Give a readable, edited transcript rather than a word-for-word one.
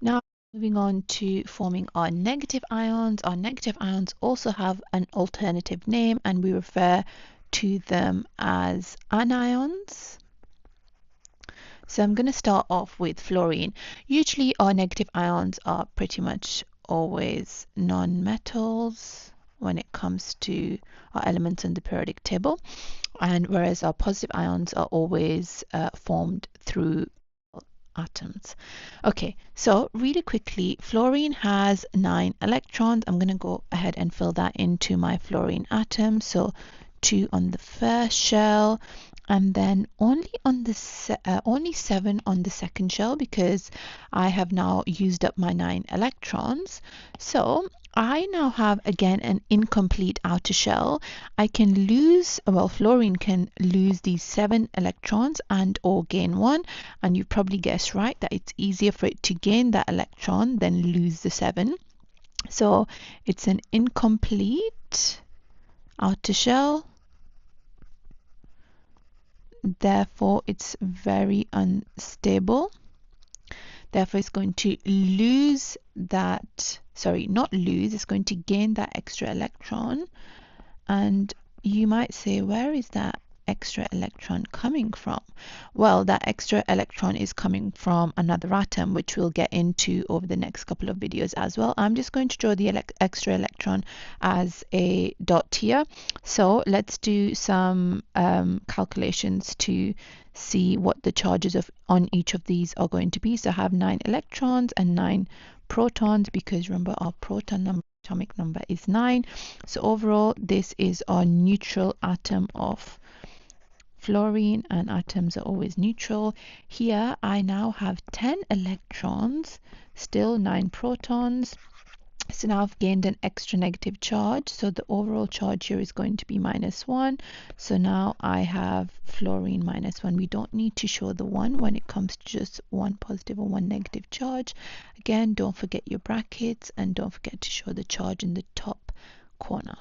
Now, moving on to forming our negative ions. Our negative ions also have an alternative name, and we refer to them as anions. So I'm going to start off with fluorine. Usually our negative ions are pretty much always non-metals when it comes to our elements in the periodic table, and whereas our positive ions are always formed through atoms. Okay, so really quickly, fluorine has 9 electrons. I'm going to go ahead and fill that into my fluorine atom. So 2 on the first shell, and then only 7 on the second shell, because I have now used up my 9 electrons. So I now have again an incomplete outer shell. I can lose, well, fluorine can lose these 7 electrons and or gain 1, and you probably guessed right that it's easier for it to gain that electron than lose the 7. So it's an incomplete outer shell, therefore it's very unstable. Therefore it's going to lose that, sorry, not lose, it's going to gain that extra electron. And you might say, where is that extra electron coming from? Well, that extra electron is coming from another atom, which we'll get into over the next couple of videos as well. I'm just going to draw the extra electron as a dot here. So let's do some calculations to see what the charges on each of these are going to be. So I have 9 electrons and 9 protons, because remember our proton number, atomic number, is 9. So overall this is our neutral atom of fluorine, and atoms are always neutral. Here I now have 10 electrons, still 9 protons. So now I've gained an extra negative charge, so the overall charge here is going to be -1. So now I have fluorine -1. We don't need to show the 1 when it comes to just one positive or one negative charge. Again, don't forget your brackets, and don't forget to show the charge in the top corner.